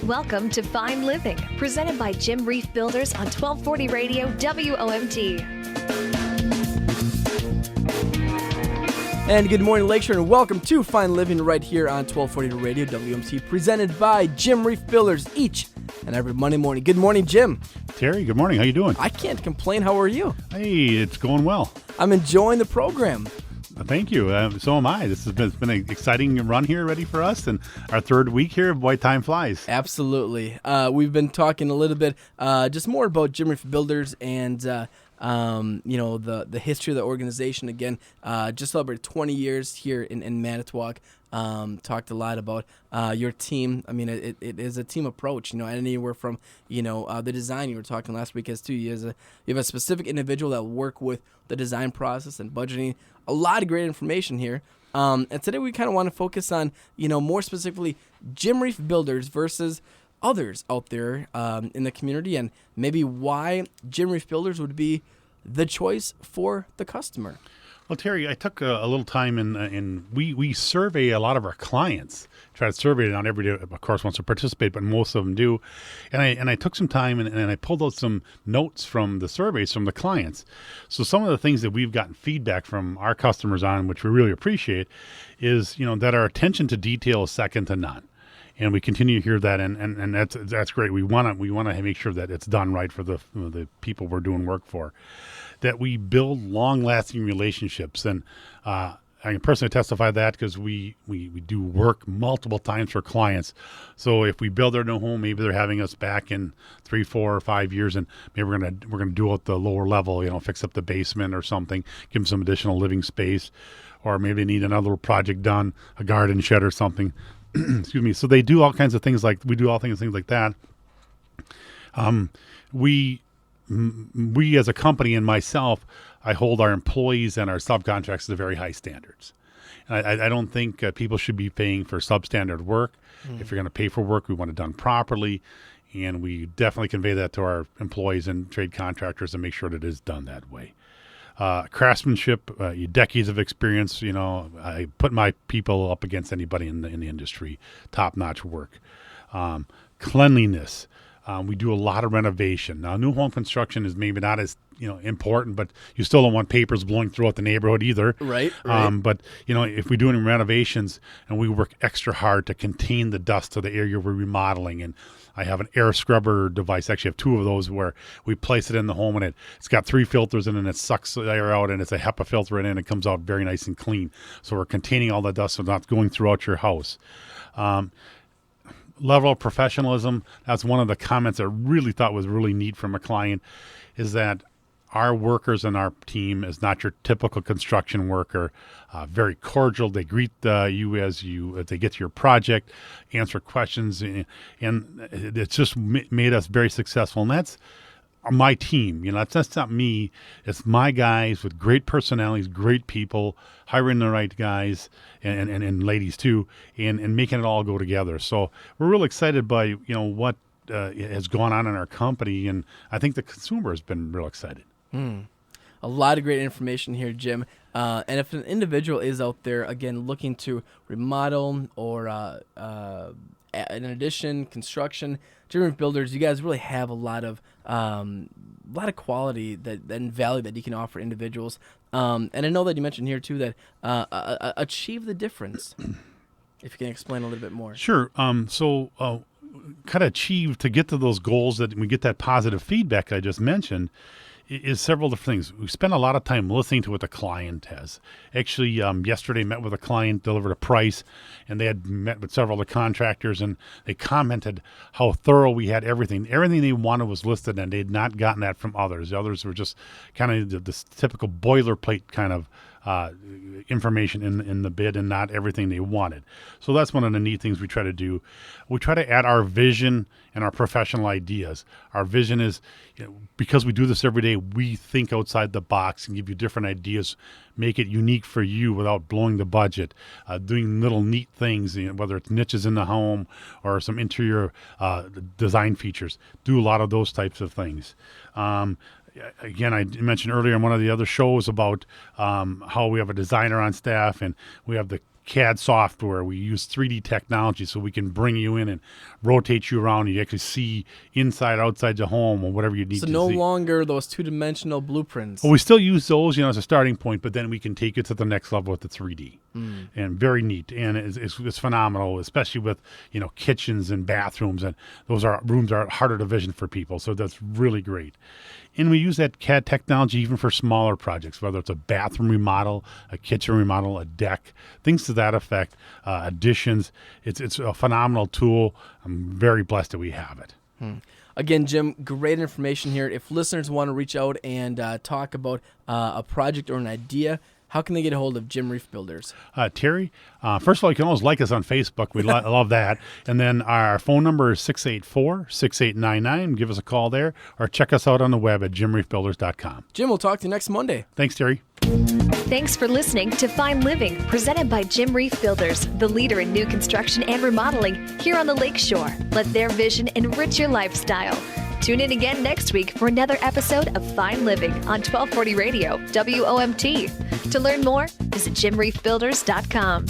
Welcome to Fine Living, presented by Jim Reif Builders on 1240 Radio WOMT. And good morning, Lakeshore, and welcome to Fine Living right here on 1240 Radio WMT, presented by Jim Reif Builders each and every Monday morning. Good morning, Jim. Terry, good morning. How you doing? I can't complain. How are you? Hey, it's going well. I'm enjoying the program. Thank you. So am I. It's been an exciting run here ready for us, and our third week here of White Time Flies. Absolutely. We've been talking a little bit just more about Jim Reif Builders and the history of the organization. Again, just celebrated 20 years here in Manitowoc. Talked a lot about your team. I mean, it is a team approach, anywhere from, the design you were talking last week as too. You have a specific individual that will work with the design process and budgeting. A lot of great information here. And today we kind of want to focus on, more specifically Jim Reif Builders versus others out there in the community, and maybe why Jim Reif Builders would be the choice for the customer. Well, Terry, I took a little time and we survey a lot of our clients. Try to survey it not every day, of course, wants to participate, but most of them do. And I took some time and I pulled out some notes from the surveys from the clients. So some of the things that we've gotten feedback from our customers on, which we really appreciate, is that our attention to detail is second to none. And we continue to hear that, and that's great. We want to make sure that it's done right for the people we're doing work for. That we build long-lasting relationships, and I can personally testify that because we do work multiple times for clients. So if we build their new home, maybe they're having us back in 3, 4, or 5 years, and maybe we're gonna do it the lower level, fix up the basement or something, give them some additional living space, or maybe they need another little project done, a garden shed or something. Excuse me. So they do all kinds of things we do all things like that. We as a company and myself, I hold our employees and our subcontractors to very high standards. I don't think people should be paying for substandard work. If you're going to pay for work, we want it done properly, and we definitely convey that to our employees and trade contractors and make sure that it is done that way. Craftsmanship, decades of experience. I put my people up against anybody in the industry. Top-notch work. Cleanliness. We do a lot of renovation. Now, new home construction is maybe not as important, but you still don't want papers blowing throughout the neighborhood either. Right. But if we're doing renovations, and we work extra hard to contain the dust to the area we're remodeling, and I have an air scrubber device. Actually, I have 2 of those where we place it in the home, and it's got 3 filters in it, and it sucks the air out, and it's a HEPA filter in it, and it comes out very nice and clean. So we're containing all the dust so it's not going throughout your house. Level of professionalism, that's one of the comments I really thought was really neat from a client, is that our workers and our team is not your typical construction worker. Very cordial. They greet you as they get to your project, answer questions, and it's just made us very successful. And that's my team. That's not me. It's my guys with great personalities, great people, hiring the right guys and ladies too, and making it all go together. So we're real excited by what has gone on in our company, and I think the consumer has been real excited. A lot of great information here, Jim. And if an individual is out there, again, looking to remodel or in addition, construction, Jim Reif Builders, you guys really have a lot of quality and value that you can offer individuals. And I know that you mentioned here too that achieve the difference. If you can explain a little bit more. Sure. So kind of achieve to get to those goals that we get that positive feedback I just mentioned is several different things. We spend a lot of time listening to what the client has. Actually, yesterday met with a client, delivered a price, and they had met with several of the contractors, and they commented how thorough we had everything. Everything they wanted was listed, and they had not gotten that from others. The others were just kind of this typical boilerplate kind of information in the bid, and not everything they wanted. So that's one of the neat things we try to do. We try to add our vision and our professional ideas. Our vision is, because we do this every day, we think outside the box and give you different ideas, make it unique for you without blowing the budget, doing little neat things, whether it's niches in the home or some interior design features. Do a lot of those types of things. Again, I mentioned earlier in one of the other shows about how we have a designer on staff, and we have the CAD software. We use 3D technology so we can bring you in and rotate you around. You actually see inside, outside the home, or whatever you need So to no see. longer those two-dimensional blueprints. Well, we still use those, as a starting point, but then we can take it to the next level with the 3D. And very neat. And it's phenomenal, especially with, kitchens and bathrooms. And those rooms are harder to vision for people. So that's really great. And we use that CAD technology even for smaller projects, whether it's a bathroom remodel, a kitchen remodel, a deck, things to that effect, additions. It's a phenomenal tool. I'm very blessed that we have it. Again, Jim, great information here. If listeners want to reach out and talk about a project or an idea, how can they get a hold of Jim Reif Builders? Terry, first of all, you can always like us on Facebook. We love that. And then our phone number is 684-6899. Give us a call there, or check us out on the web at jimreifbuilders.com. Jim, we'll talk to you next Monday. Thanks, Terry. Thanks for listening to Fine Living, presented by Jim Reif Builders, the leader in new construction and remodeling here on the Lakeshore. Let their vision enrich your lifestyle. Tune in again next week for another episode of Fine Living on 1240 Radio, WOMT. To learn more, visit jimreifbuilders.com.